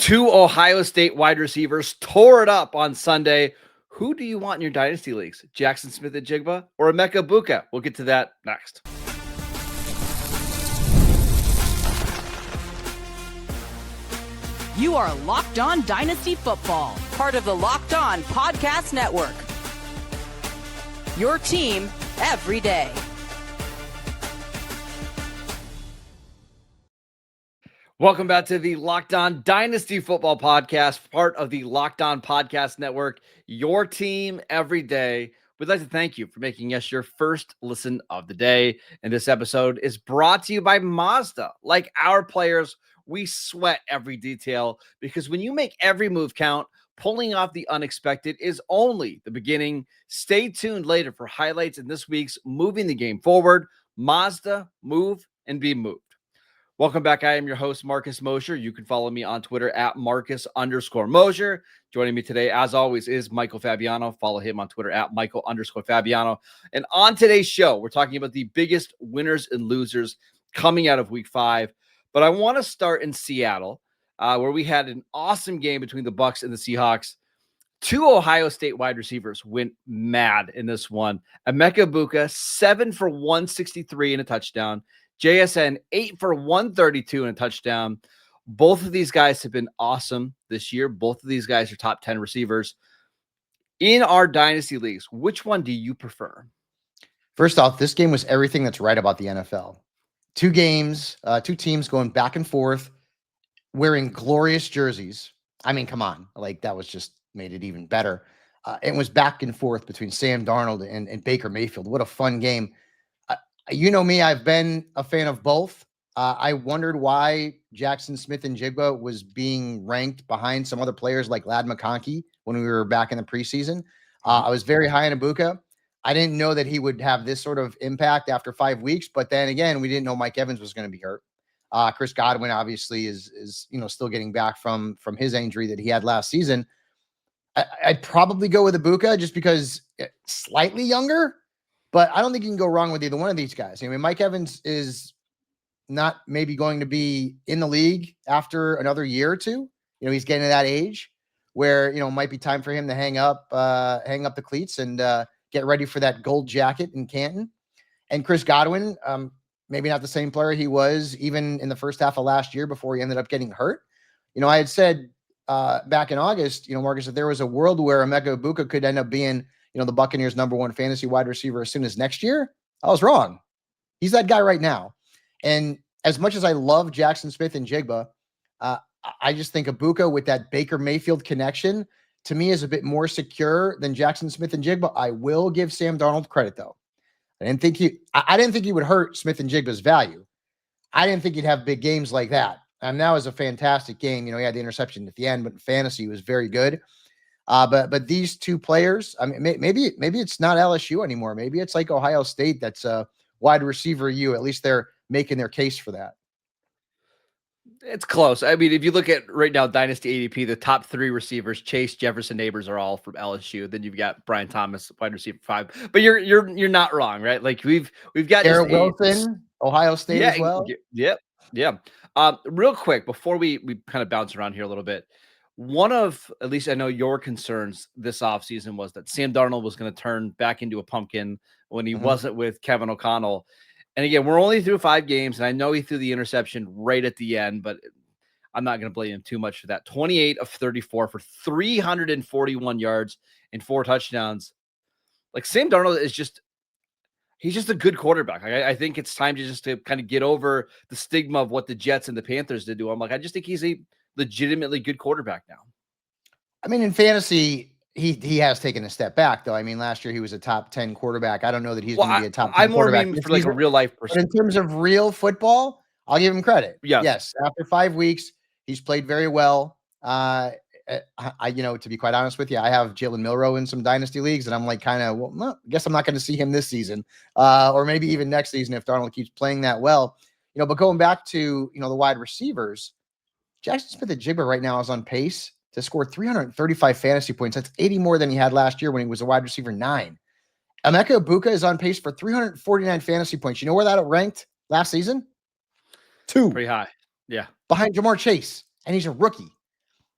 Two Ohio State wide receivers tore it up on Sunday. Who do you want in your dynasty leagues? Jaxon Smith-Njigba or Emeka Egbuka? We'll get to that next. You are Locked On Dynasty Football, part of the Locked On Podcast Network. Your team every day. Welcome back to the Locked On Dynasty Football Podcast, part of the Locked On Podcast Network, your team every day. We'd like to thank you for making us your first listen of the day. And this episode is brought to you by Mazda. Like our players, we sweat every detail because when you make every move count, pulling off the unexpected is only the beginning. Stay tuned later for highlights in this week's Moving the Game Forward. Mazda, move and be moved. Welcome back. I am your host, Marcus Mosher. You can follow me on Twitter at Marcus_Mosher. Joining me today, as always, is Michael Fabiano. Follow him on Twitter at Michael_Fabiano. And on today's show, we're talking about the biggest winners and losers coming out of week 5. But I want to start in Seattle, where we had an awesome game between the Bucs and the Seahawks. Two Ohio State wide receivers went mad in this one. Emeka Egbuka, 7 for 163 and a touchdown. Jaxson, 8 for 132 and a touchdown. Both of these guys have been awesome this year. Both of these guys are top 10 receivers. In our dynasty leagues, which one do you prefer? First off, this game was everything that's right about the NFL. Two games, two teams going back and forth, wearing glorious jerseys. I mean, come on. Like, that was just made it even better. It was back and forth between Sam Darnold and Baker Mayfield. What a fun game. You know me, I've been a fan of both. I wondered why Jaxon Smith-Njigba was being ranked behind some other players like Ladd McConkey when we were back in the preseason. I was very high on Egbuka. I didn't know that he would have this sort of impact after 5 weeks, but then again, we didn't know Mike Evans was going to be hurt. Chris Godwin obviously is still getting back from his injury that he had last season. I'd probably go with Egbuka just because slightly younger. But I don't think you can go wrong with either one of these guys. I mean, Mike Evans is not maybe going to be in the league after another year or two. He's getting to that age where, it might be time for him to hang up the cleats and get ready for that gold jacket in Canton. And Chris Godwin, maybe not the same player he was even in the first half of last year before he ended up getting hurt. I had said back in August, Marcus, that there was a world where Emeka Egbuka could end up being the Buccaneers' #1 fantasy wide receiver as soon as next year. I was wrong. He's that guy right now. And as much as I love Jaxon Smith-Njigba, I just think Egbuka with that Baker Mayfield connection to me is a bit more secure than Jaxon Smith-Njigba. I will give Sam Darnold credit though. I didn't think he would hurt Smith-Njigba's value. I didn't think he'd have big games like that. And that was a fantastic game. He had the interception at the end, but in fantasy he was very good. But these two players, I mean, maybe it's not LSU anymore. Maybe it's like Ohio State that's a wide receiver U. At least they're making their case for that. It's close. I mean, if you look at right now, Dynasty ADP, the top 3 receivers, Chase, Jefferson, Neighbors are all from LSU. Then you've got Brian Thomas, wide receiver 5. But you're not wrong, right? Like we've got Derrick Wilson, Ohio State as well. Yeah. Real quick before we kind of bounce around here a little bit. One of, at least I know your concerns this offseason was that Sam Darnold was going to turn back into a pumpkin when he wasn't with Kevin O'Connell. And again, we're only through 5 games, and I know he threw the interception right at the end, but I'm not going to blame him too much for that. 28 of 34 for 341 yards and 4 touchdowns. Like Sam Darnold he's just a good quarterback. I think it's time to kind of get over the stigma of what the Jets and the Panthers did to him. Like, I just think he's a legitimately good quarterback now. I mean, in fantasy, he has taken a step back, though. I mean, last year he was a top 10 quarterback. I don't know that he's going to be a top 10 quarterback. Mean for like a real life person. But in terms of real football, I'll give him credit. Yes. After 5 weeks, he's played very well. To be quite honest with you, I have Jalen Milroe in some dynasty leagues, and I'm like, I guess I'm not going to see him this season, or maybe even next season if Darnold keeps playing that well. But going back to the wide receivers, Jaxon Smith-Njigba right now is on pace to score 335 fantasy points. That's 80 more than he had last year when he was a wide receiver 9. Emeka Egbuka is on pace for 349 fantasy points. You know where that ranked last season? 2. Pretty high. Yeah. Behind Jamar Chase. And he's a rookie.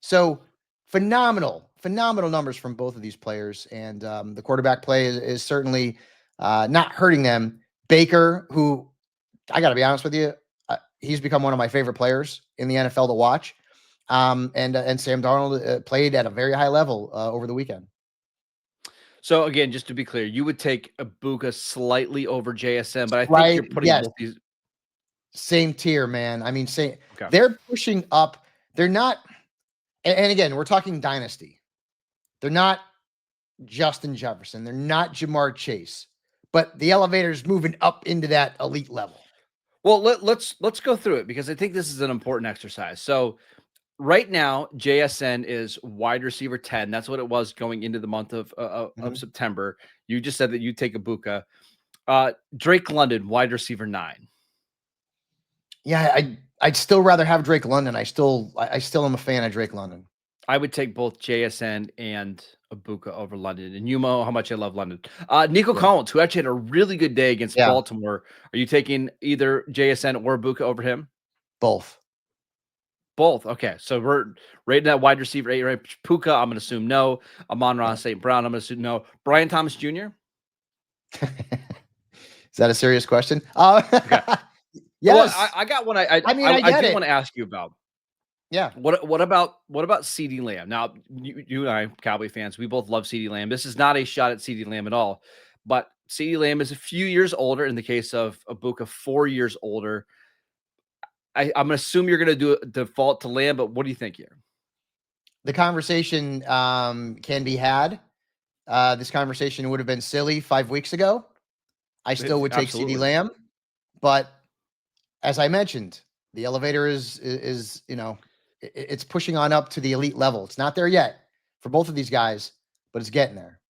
So phenomenal numbers from both of these players. And the quarterback play is certainly not hurting them. Baker, who I got to be honest with you, he's become one of my favorite players in the NFL to watch. And Sam Darnold played at a very high level over the weekend. So again, just to be clear, you would take Egbuka slightly over JSN, but I think Right? you're putting Yes. both these Same tier, man. I mean, okay. They're pushing up. They're not. And again, we're talking dynasty. They're not Justin Jefferson. They're not Jamar Chase. But the elevator is moving up into that elite level. Well, let's go through it because I think this is an important exercise. So right now, JSN is wide receiver 10. That's what it was going into the month of September. You just said that you take Egbuka. Drake London, wide receiver 9. Yeah, I'd still rather have Drake London. I still am a fan of Drake London. I would take both JSN and Egbuka over London. And you know how much I love London. Nico Collins, who actually had a really good day against Baltimore. Are you taking either JSN or Egbuka over him? Both. Okay. So we're rating that wide receiver 8, right? Puka, I'm going to assume no. Amon-Ra St. Brown, I'm going to assume no. Brian Thomas Jr.? Is that a serious question? Okay. Yes. Well, I got one. I do want to ask you about. Yeah. What about CeeDee Lamb? Now, you and I, Cowboy fans, we both love CeeDee Lamb. This is not a shot at CeeDee Lamb at all, but CeeDee Lamb is a few years older. In the case of Egbuka, 4 years older. I'm going to assume you're going to do a default to Lamb, but what do you think here? The conversation can be had. This conversation would have been silly 5 weeks ago. I still would take CeeDee Lamb, but as I mentioned, the elevator is it's pushing on up to the elite level. It's not there yet for both of these guys, but it's getting there.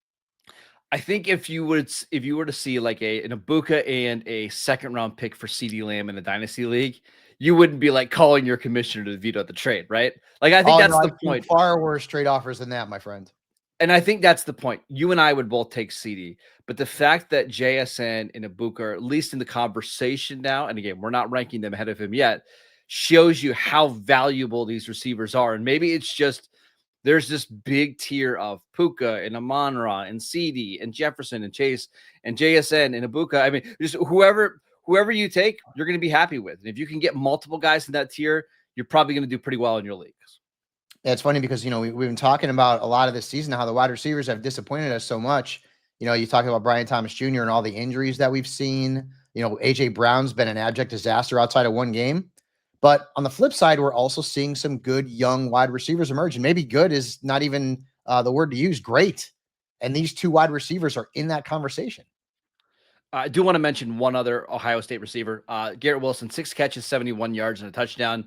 I think if you were to see like an Egbuka and a second round pick for CeeDee Lamb in a dynasty league, you wouldn't be like calling your commissioner to veto the trade, right? Like I think that's the point. Far worse trade offers than that, my friend. And I think that's the point. You and I would both take CeeDee, but the fact that JSN and Egbuka are at least in the conversation now, and again, we're not ranking them ahead of him yet, shows you how valuable these receivers are. And maybe it's just there's this big tier of Puka and Amon-Ra and CeeDee and Jefferson and Chase and JSN and Egbuka. I mean, just whoever you take, you're going to be happy with. And if you can get multiple guys in that tier, you're probably going to do pretty well in your leagues. Yeah, it's funny because, we've been talking about a lot of this season, how the wide receivers have disappointed us so much. You talk about Brian Thomas Jr. and all the injuries that we've seen. A.J. Brown's been an abject disaster outside of one game. But on the flip side, we're also seeing some good young wide receivers emerge. And maybe good is not even the word to use, great. And these two wide receivers are in that conversation. I do want to mention one other Ohio State receiver, Garrett Wilson, 6 catches, 71 yards and a touchdown.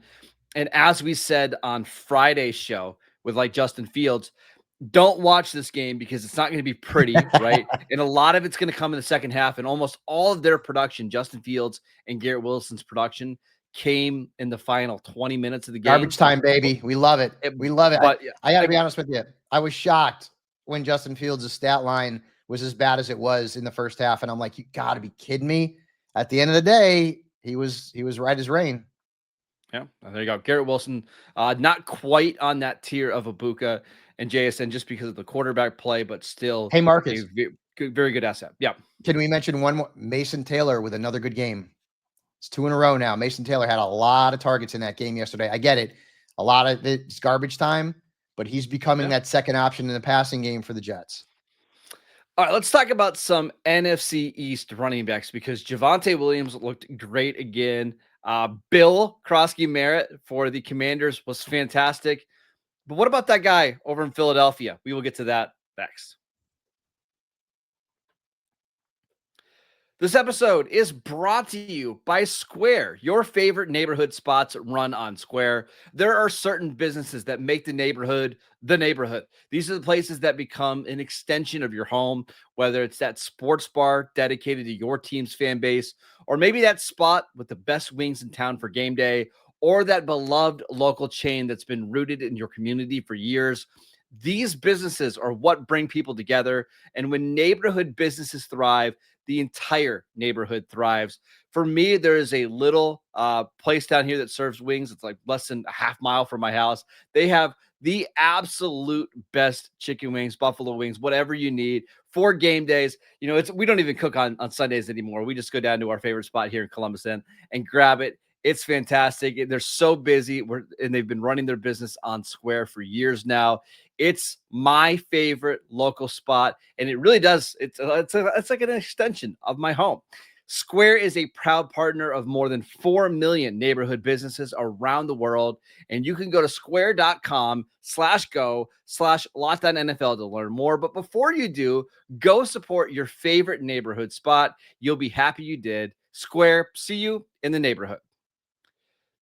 And as we said on Friday's show with like Justin Fields, don't watch this game because it's not going to be pretty, right? And a lot of it's going to come in the second half. And almost all of their production, Justin Fields and Garrett Wilson's production, came in the final 20 minutes of the game. Garbage time, baby. We love it. We love it. But I got to be honest with you. I was shocked when Justin Fields' stat line was as bad as it was in the first half. And I'm like, you got to be kidding me. At the end of the day, he was right as rain. Yeah, there you go. Garrett Wilson, not quite on that tier of Egbuka and JSN just because of the quarterback play, but still hey, Marcus, a very good asset. Yeah. Can we mention one more? Mason Taylor with another good game. It's 2 in a row now. Mason Taylor had a lot of targets in that game yesterday. I get it. A lot of it's garbage time, but he's becoming that second option in the passing game for the Jets. All right, let's talk about some NFC East running backs because Javonte Williams looked great again. Bill Croskey-Merritt for the Commanders was fantastic. But what about that guy over in Philadelphia? We will get to that next. This episode is brought to you by Square, your favorite neighborhood spots run on Square. There are certain businesses that make the neighborhood the neighborhood. These are the places that become an extension of your home, whether it's that sports bar dedicated to your team's fan base, or maybe that spot with the best wings in town for game day, or that beloved local chain that's been rooted in your community for years. These businesses are what bring people together. And when neighborhood businesses thrive, the entire neighborhood thrives. For me, there is a little place down here that serves wings. It's like less than a half mile from my house. They have the absolute best chicken wings, buffalo wings, whatever you need for game days. We don't even cook on Sundays anymore. We just go down to our favorite spot here in Columbus and grab it. It's fantastic. They're so busy. And they've been running their business on Square for years now. It's my favorite local spot, and it really does. It's like an extension of my home. Square is a proud partner of more than 4 million neighborhood businesses around the world. And you can go to square.com/go/LockedOnNFL to learn more. But before you do, go support your favorite neighborhood spot. You'll be happy you did. Square, see you in the neighborhood.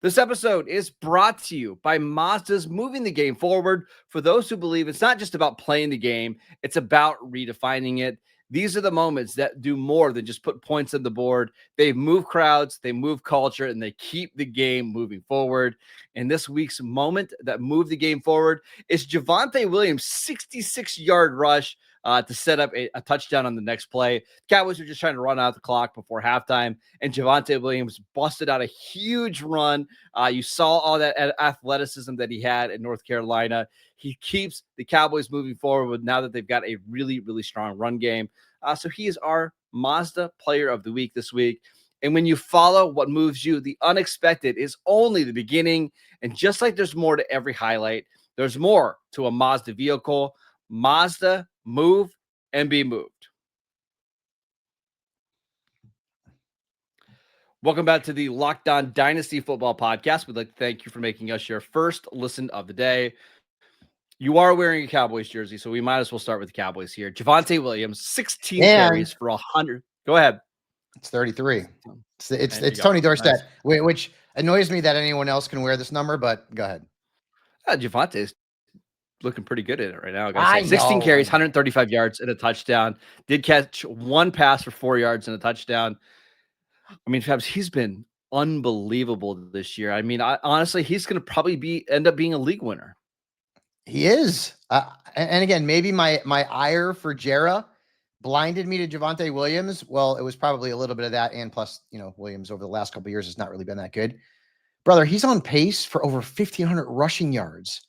This episode is brought to you by Mazda's moving the game forward for those who believe it's not just about playing the game, it's about redefining it. These are the moments that do more than just put points on the board. They move crowds, they move culture, and they keep the game moving forward. And this week's moment that moved the game forward is Javonte Williams' 66-yard rush to set up a touchdown on the next play. Cowboys were just trying to run out the clock before halftime, and Javonte Williams busted out a huge run. You saw all that athleticism that he had in North Carolina. He keeps the Cowboys moving forward now that they've got a really, really strong run game. So he is our Mazda Player of the Week this week. And when you follow what moves you, the unexpected is only the beginning. And just like there's more to every highlight, there's more to a Mazda vehicle. Mazda, move and be moved. Welcome back to the Locked On Dynasty Football Podcast. We'd like to thank you for making us your first listen of the day. You are wearing a Cowboys jersey, so we might as well start with the Cowboys here. Javonte Williams, 16 carries for 100. Go ahead. It's 33. It's Tony Dorsett, nice. Which annoys me that anyone else can wear this number, but go ahead. Javonte's looking pretty good at it right now. I 16 carries, 135 yards, and a touchdown. Did catch one pass for 4 yards and a touchdown. I mean, Fabs, he's been unbelievable this year. I mean, honestly, he's going to probably end up being a league winner. He is. And again, maybe my ire for Jera blinded me to Javonte Williams. Well, it was probably a little bit of that. And plus, Williams over the last couple of years has not really been that good. Brother, he's on pace for over 1,500 rushing yards.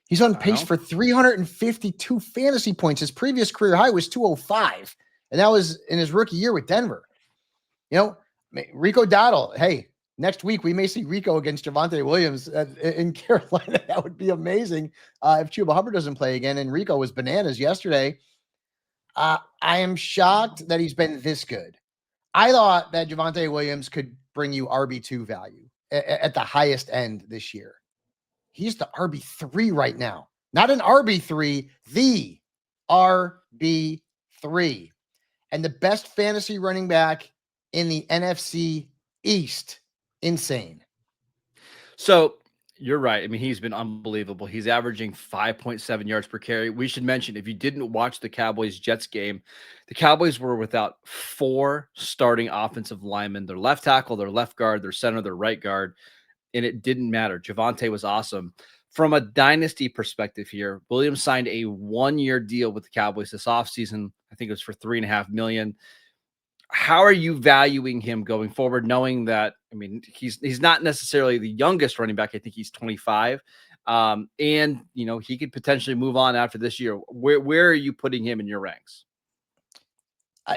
He's on pace for 352 fantasy points. His previous career high was 205. And that was in his rookie year with Denver. Rico Dowdle, hey, next week we may see Rico against Javonte Williams in Carolina. That would be amazing if Chuba Hubbard doesn't play again. And Rico was bananas yesterday. I am shocked that he's been this good. I thought that Javonte Williams could bring you RB2 value at the highest end this year. He's the RB3 right now. Not an RB3, the RB3. And the best fantasy running back in the NFC East. Insane. So you're right. I mean, he's been unbelievable. He's averaging 5.7 yards per carry. We should mention, if you didn't watch the Cowboys-Jets game, the Cowboys were without 4 starting offensive linemen, their left tackle, their left guard, their center, their right guard, and it didn't matter. Javonte was awesome. From a dynasty perspective here, Williams signed a 1-year deal with the Cowboys this offseason. I think it was for $3.5 million. How are you valuing him going forward, knowing that, I mean, he's not necessarily the youngest running back. I think he's 25. And, he could potentially move on after this year. Where are you putting him in your ranks?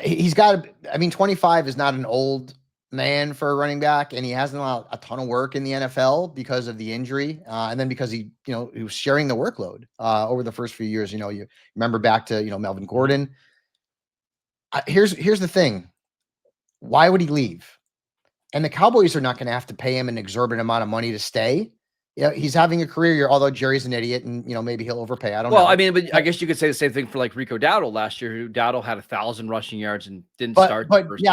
He's got, 25 is not an old man for a running back, and he hasn't allowed a ton of work in the NFL because of the injury. And then because he was sharing the workload over the first few years. You remember back to, Melvin Gordon. Here's the thing. Why would he leave? And the Cowboys are not going to have to pay him an exorbitant amount of money to stay. He's having a career year, although Jerry's an idiot and, maybe he'll overpay. I don't know. Well, I mean, but I guess you could say the same thing for like Rico Dowdle last year, who Dowdle had 1,000 rushing yards and didn't start the first 2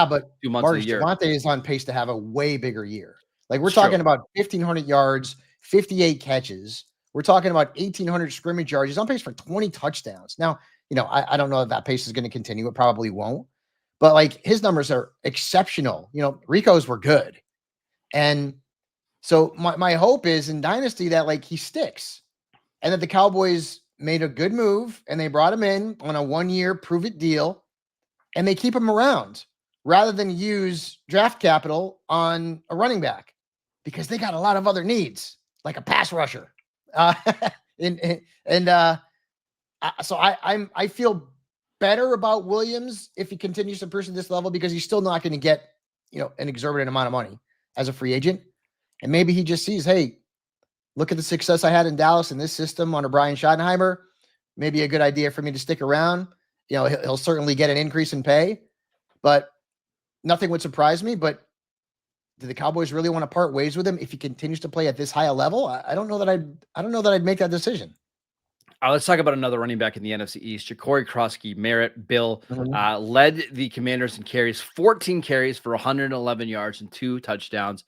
months of the year. Javonte is on pace to have a way bigger year. Like we're talking about 1,500 yards, 58 catches. We're talking about 1,800 scrimmage yards. He's on pace for 20 touchdowns. Now, I don't know if that pace is going to continue. It probably won't. But like his numbers are exceptional. Rico's were good. And so my hope is in Dynasty that like he sticks and that the Cowboys made a good move and they brought him in on a 1-year prove it deal and they keep him around rather than use draft capital on a running back because they got a lot of other needs like a pass rusher. So I feel better about Williams if he continues to pursue this level, because he's still not going to get, an exorbitant amount of money as a free agent. And maybe he just sees, hey, look at the success I had in Dallas in this system under Brian Schottenheimer. Maybe a good idea for me to stick around. He'll certainly get an increase in pay, but nothing would surprise me. But do the Cowboys really want to part ways with him if he continues to play at this high a level? I don't know that I'd make that decision. Let's talk about another running back in the NFC East. Jacory Croskey-Merritt, Bill, led the Commanders in carries, 14 carries for 111 yards and 2 touchdowns.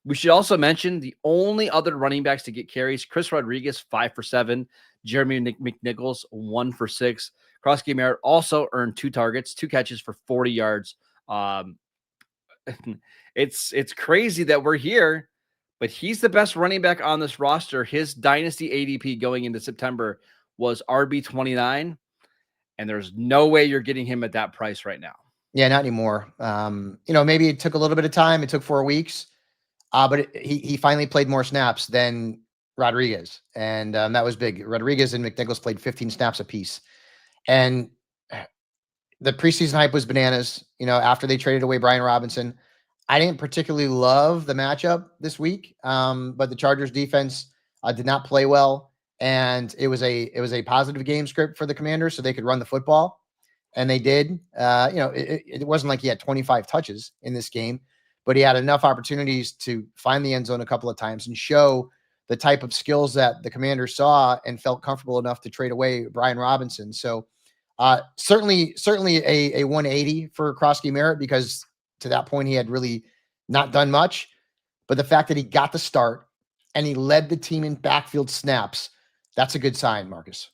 We should also mention the only other running backs to get carries: Chris Rodriguez, 5 for 7, Jeremy McNichols, 1 for 6. Croskey-Merritt also earned 2 targets, 2 catches for 40 yards. It's crazy that we're here, but he's the best running back on this roster. His dynasty ADP going into September was RB29, and there's no way you're getting him at that price right now. Yeah, not anymore. Maybe it took a little bit of time. It took 4 weeks, but he finally played more snaps than Rodriguez, and that was big. Rodriguez and McNichols played 15 snaps apiece, and the preseason hype was bananas. After they traded away Brian Robinson, I didn't particularly love the matchup this week, but the Chargers defense did not play well, and it was a positive game script for the Commanders, so they could run the football, and they did. It wasn't like he had 25 touches in this game, but he had enough opportunities to find the end zone a couple of times and show the type of skills that the Commanders saw and felt comfortable enough to trade away Brian Robinson. So certainly a 180 for Croskey-Merritt, because to that point he had really not done much. But the fact that he got the start and he led the team in backfield snaps, that's a good sign, Marcus.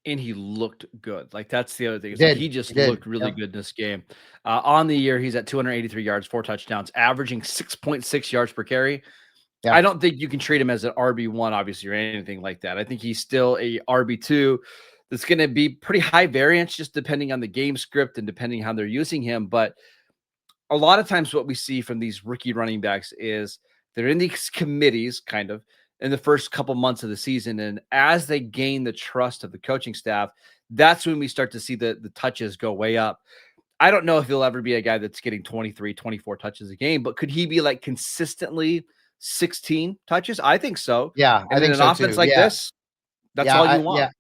And he looked good. Like, that's the other thing. He just did. looked really good in this game. On the year, he's at 283 yards, 4 touchdowns, averaging 6.6 yards per carry. Yeah. I don't think you can treat him as an RB1, obviously, or anything like that. I think he's still a RB2 that's going to be pretty high variance, just depending on the game script and depending how they're using him. But a lot of times what we see from these rookie running backs is they're in these committees kind of in the first couple months of the season. And as they gain the trust of the coaching staff, that's when we start to see the touches go way up. I don't know if he'll ever be a guy that's getting 23, 24 touches a game, but could he be like consistently 16 touches? I think so. Yeah. And in an offense like this, that's all you want. Yeah,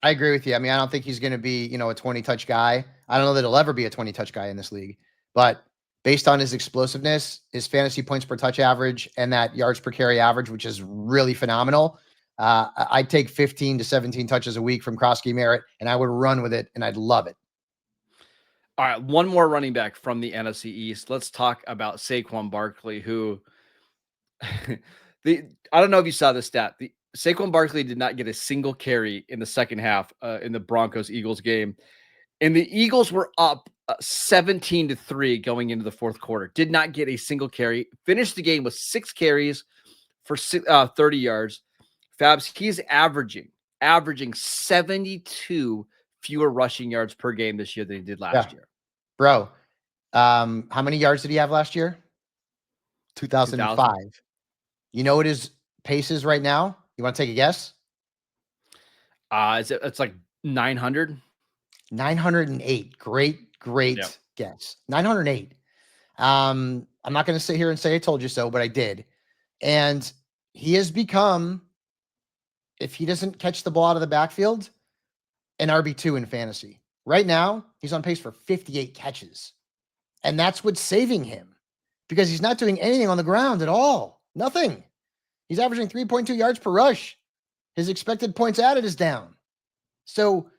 I agree with you. I mean, I don't think he's going to be, a 20 touch guy. I don't know that he'll ever be a 20 touch guy in this league, but based on his explosiveness, his fantasy points per touch average, and that yards per carry average, which is really phenomenal, I'd take 15 to 17 touches a week from Croskey-Merritt, and I would run with it, and I'd love it. All right, one more running back from the NFC East. Let's talk about Saquon Barkley, who I don't know if you saw this stat. Saquon Barkley did not get a single carry in the second half in the Broncos-Eagles game. And the Eagles were up 17-3 going into the fourth quarter. Did not get a single carry. Finished the game with 6 carries for 30 yards. Fabs, he's averaging 72 fewer rushing yards per game this year than he did last year. Bro, how many yards did he have last year? 2005. You know what his pace is right now? You want to take a guess? It's like 900. 908. Great guess. 908. I'm not going to sit here and say I told you so, but I did. And he has become, if he doesn't catch the ball out of the backfield, an RB2 in fantasy. Right now, he's on pace for 58 catches. And that's what's saving him, because he's not doing anything on the ground at all. Nothing. He's averaging 3.2 yards per rush. His expected points added is down. So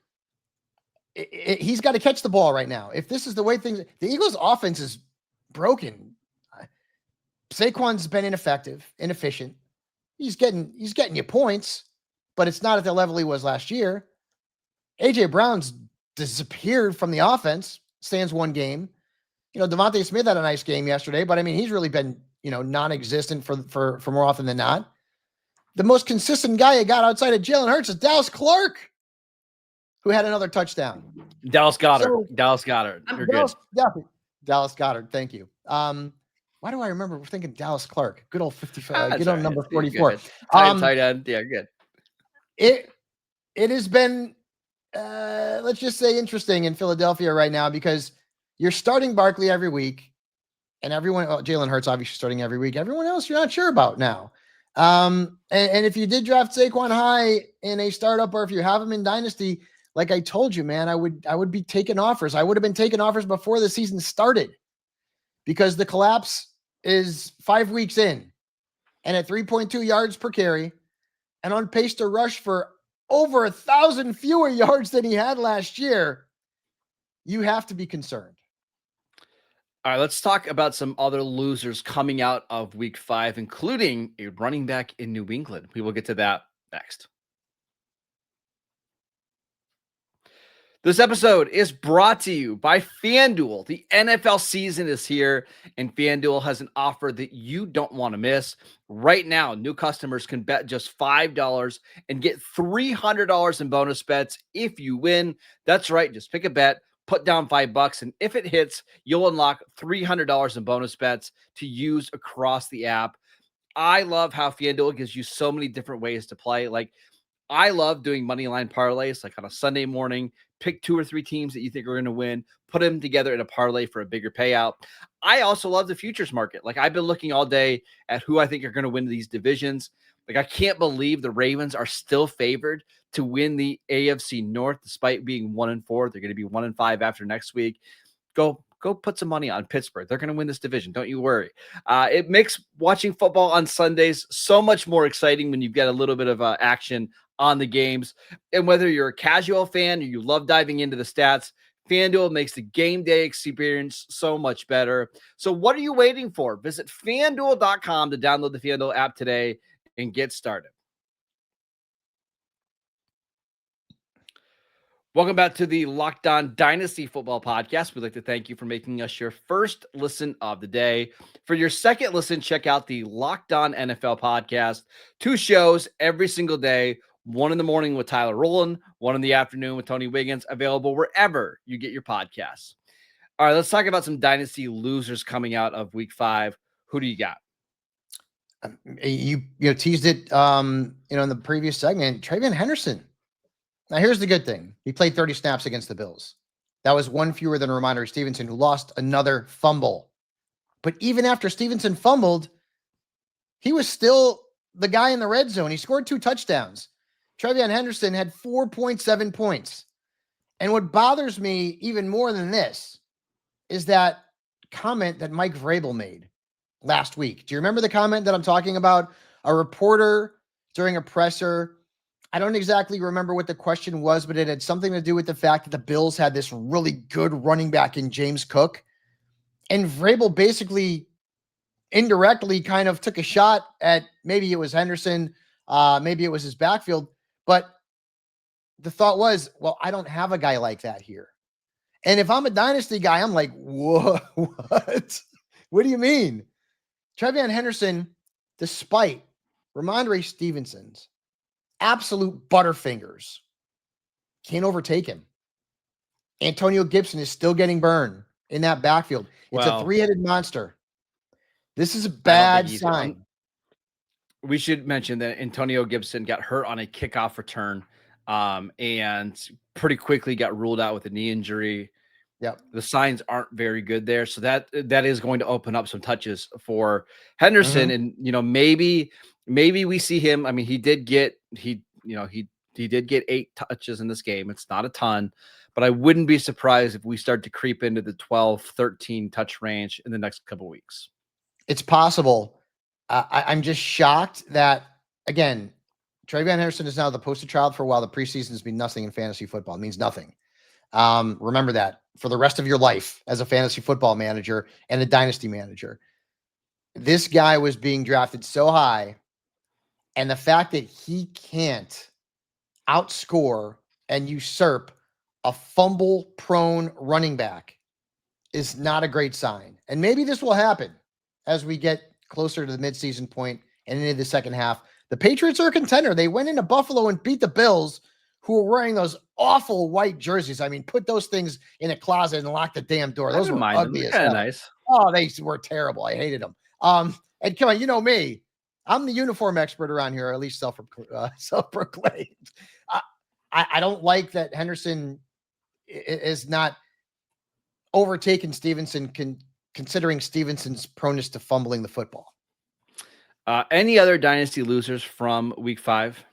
he's got to catch the ball right now. If this is the way the Eagles' offense is broken. Saquon's been inefficient. He's getting you points, but it's not at the level he was last year. AJ Brown's disappeared from the offense, stands 1 game. Devontae Smith had a nice game yesterday, but I mean, he's really been, non-existent for more often than not. The most consistent guy you got outside of Jalen Hurts is Dallas Clark, who had another touchdown. Dallas Goedert. You're good. Dallas Goedert. Thank you. Why do I remember thinking Dallas Clark? Good old 55. Good old number 44. Tight end. Yeah, good. it has been, let's just say, interesting in Philadelphia right now because you're starting Barkley every week, and everyone, Jalen Hurts obviously starting every week. Everyone else you're not sure about now. And if you did draft Saquon high in a startup, or if you have him in Dynasty, like I told you, man, I would be taking offers. I would have been taking offers before the season started because the collapse is 5 weeks in and at 3.2 yards per carry and on pace to rush for over 1,000 fewer yards than he had last year. You have to be concerned. All right, let's talk about some other losers coming out of week 5, including a running back in New England. We will get to that next. This episode is brought to you by FanDuel. The NFL season is here, and FanDuel has an offer that you don't want to miss. Right now, new customers can bet just $5 and get $300 in bonus bets if you win. That's right, just pick a bet, put down $5, and if it hits, you'll unlock $300 in bonus bets to use across the app. I love how FanDuel gives you so many different ways to play. Like, I love doing money line parlays, like on a Sunday morning, pick 2 or 3 teams that you think are going to win, put them together in a parlay for a bigger payout. I also love the futures market. Like, I've been looking all day at who I think are going to win these divisions. Like, I can't believe the Ravens are still favored to win the AFC North, despite being 1-4. They're going to be 1-5 after next week. Go put some money on Pittsburgh. They're going to win this division. Don't you worry. It makes watching football on Sundays so much more exciting when you've got a little bit of action on the games. And whether you're a casual fan or you love diving into the stats, FanDuel makes the game day experience so much better. So what are you waiting for? Visit FanDuel.com to download the FanDuel app today and get started. Welcome back to the Locked On Dynasty Football Podcast. We'd like to thank you for making us your first listen of the day. For your second listen, check out the Locked On NFL Podcast. 2 shows every single day. 1 in the morning with Tyler Rowland, 1 in the afternoon with Tony Wiggins, available wherever you get your podcasts. All right, let's talk about some Dynasty losers coming out of week 5. Who do you got? You teased it, in the previous segment. TreVeon Henderson. Now, here's the good thing. He played 30 snaps against the Bills. That was 1 fewer than Ramondre Stevenson, who lost another fumble. But even after Stevenson fumbled, he was still the guy in the red zone. He scored 2 touchdowns. TreVeon Henderson had 4.7 points. And what bothers me even more than this is that comment that Mike Vrabel made last week. Do you remember the comment that I'm talking about? A reporter during a presser, I don't exactly remember what the question was, but it had something to do with the fact that the Bills had this really good running back in James Cook. And Vrabel basically indirectly kind of took a shot at maybe it was Henderson, maybe it was his backfield. But the thought was, well, I don't have a guy like that here. And if I'm a Dynasty guy, I'm like, what? What do you mean? TreVeon Henderson, despite Ramondre Stevenson's absolute butterfingers, can't overtake him. Antonio Gibson is still getting burned in that backfield. It's a 3-headed monster. This is a bad sign. We should mention that Antonio Gibson got hurt on a kickoff return and pretty quickly got ruled out with a knee injury. Yep. The signs aren't very good there. So that is going to open up some touches for Henderson. Mm-hmm. And, maybe we see him. I mean, he did get 8 touches in this game. It's not a ton, but I wouldn't be surprised if we start to creep into the 12, 13 touch range in the next couple of weeks. It's possible. I'm just shocked that, again, TreVeon Henderson is now the poster child for a while. The preseason has been nothing in fantasy football. It means nothing. Remember that for the rest of your life as a fantasy football manager and a dynasty manager. This guy was being drafted so high, and the fact that he can't outscore and usurp a fumble-prone running back is not a great sign. And maybe this will happen as we get closer to the midseason point and into the second half. The Patriots are a contender. They went into Buffalo and beat the Bills, who were wearing those awful white jerseys. I mean, put those things in a closet and lock the damn door. Those were ugly as hell. Nice. Oh, they were terrible. I hated them. And come on, you know me. I'm the uniform expert around here, or at least self-proclaimed. I don't like that Henderson is not overtaken Stevenson, considering Stevenson's proneness to fumbling the football. Any other dynasty losers from week 5?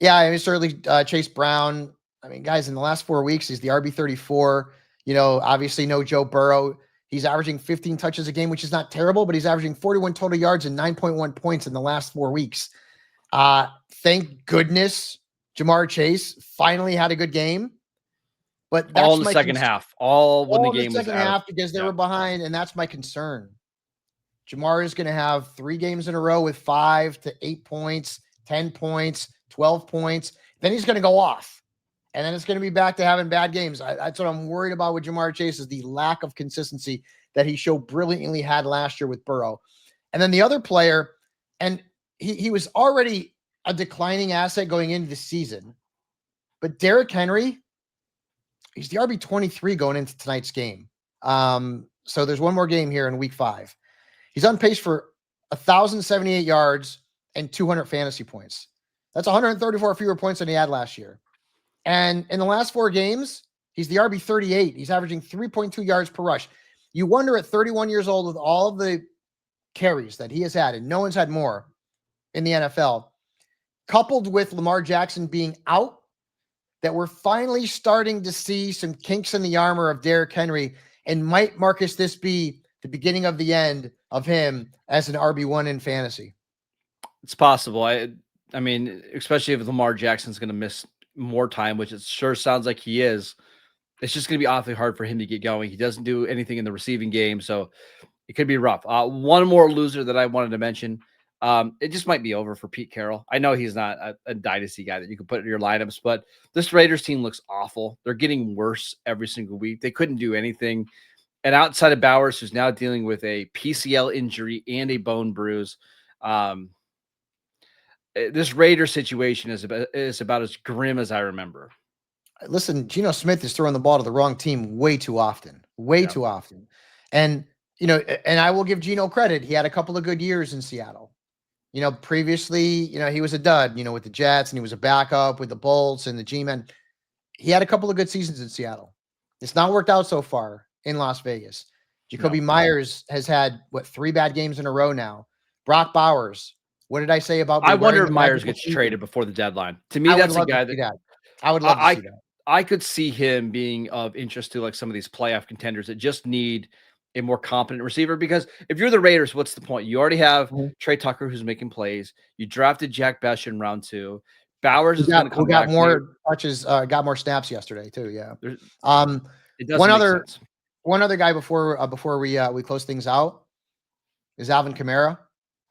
Yeah, I mean, certainly Chase Brown. I mean, guys, in the last 4 weeks, he's the RB34. Obviously no Joe Burrow. He's averaging 15 touches a game, which is not terrible, but he's averaging 41 total yards and 9.1 points in the last 4 weeks. Thank goodness Jamar Chase finally had a good game. But that's all in the second half. All when the game was second half because they were behind, and that's my concern. Jamar is going to have 3 games in a row with 5 to 8 points, 10 points, 12 points. Then he's going to go off. And then it's going to be back to having bad games. That's what I'm worried about with Jamar Chase, is the lack of consistency that he showed brilliantly had last year with Burrow. And then the other player, and he was already a declining asset going into the season, but Derrick Henry, he's the RB23 going into tonight's game. So there's one more game here in week 5. He's on pace for 1,078 yards and 200 fantasy points. That's 134 fewer points than he had last year. And in the last 4 games, he's the RB38. He's averaging 3.2 yards per rush. You wonder at 31 years old, with all of the carries that he has had, and no one's had more in the NFL, coupled with Lamar Jackson being out, that we're finally starting to see some kinks in the armor of Derrick Henry. And might, Marcus, this be the beginning of the end of him as an RB1 in fantasy? It's possible. I mean, especially if Lamar Jackson's going to miss more time, which it sure sounds like he is. It's just going to be awfully hard for him to get going. He doesn't do anything in the receiving game, so it could be rough. One more loser that I wanted to mention. It just might be over for Pete Carroll. I know he's not a dynasty guy that you can put in your lineups, but this Raiders team looks awful. They're getting worse every single week. They couldn't do anything. And outside of Bowers, who's now dealing with a PCL injury and a bone bruise, this Raiders situation is about as grim as I remember. Listen, Geno Smith is throwing the ball to the wrong team way too often, too often. And, and I will give Geno credit. He had a couple of good years in Seattle. Previously, he was a dud, with the Jets, and he was a backup with the Bolts and the G-Men. He had a couple of good seasons in Seattle. It's not worked out so far in Las Vegas. Jacoby Myers has had, 3 bad games in a row now. Brock Bowers. What did I say about? I wonder if Myers gets traded before the deadline. To me, that's a guy that I would love to see that. I could see him being of interest to like some of these playoff contenders that just need a more competent receiver. Because if you're the Raiders, what's the point? You already have Trey Tucker, who's making plays. You drafted Jack Besh in round 2. Bowers is going to come back. Got more touches, got more snaps yesterday too. Yeah. It doesn't one other guy before we close things out is Alvin Kamara.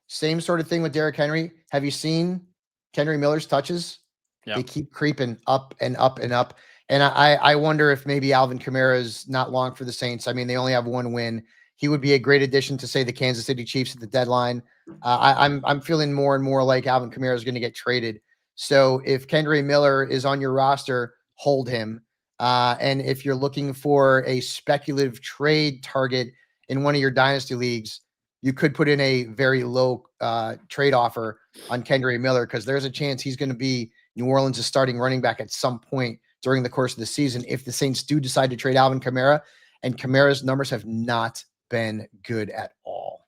Same sort of thing with Derrick Henry. Have you seen Henry Miller's touches? Yeah. They keep creeping up and up and up. And I wonder if maybe Alvin Kamara is not long for the Saints. I mean, they only have 1 win. He would be a great addition to, say, the Kansas City Chiefs at the deadline. I'm feeling more and more like Alvin Kamara is going to get traded. So if Henry Miller is on your roster, hold him. And if you're looking for a speculative trade target in one of your dynasty leagues, you could put in a very low trade offer on Henry Miller, because there's a chance he's going to be New Orleans' starting running back at some point during the course of the season if the Saints do decide to trade Alvin Kamara. And Kamara's numbers have not been good at all.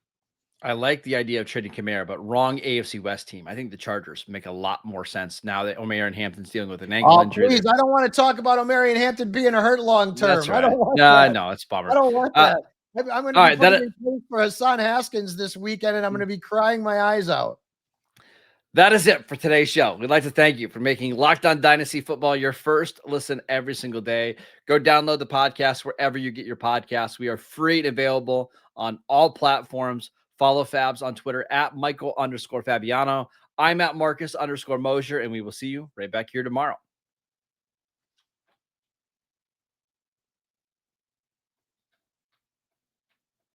I like the idea of trading Kamara, but wrong AFC West team. I think the Chargers make a lot more sense now that Omarion Hampton's dealing with an ankle injury. Please, I don't want to talk about Omarion Hampton being hurt long term. That's right. I don't want that. No, it's a bummer. I don't want that. I'm going to be playing for Hassan Haskins this weekend, and I'm going to be crying my eyes out. That is it for today's show. We'd like to thank you for making Locked On Dynasty Football your first listen every single day. Go download the podcast wherever you get your podcasts. We are free and available on all platforms. Follow Fabs on Twitter at Michael_Fabiano. I'm at Marcus_Mosher, and we will see you right back here tomorrow.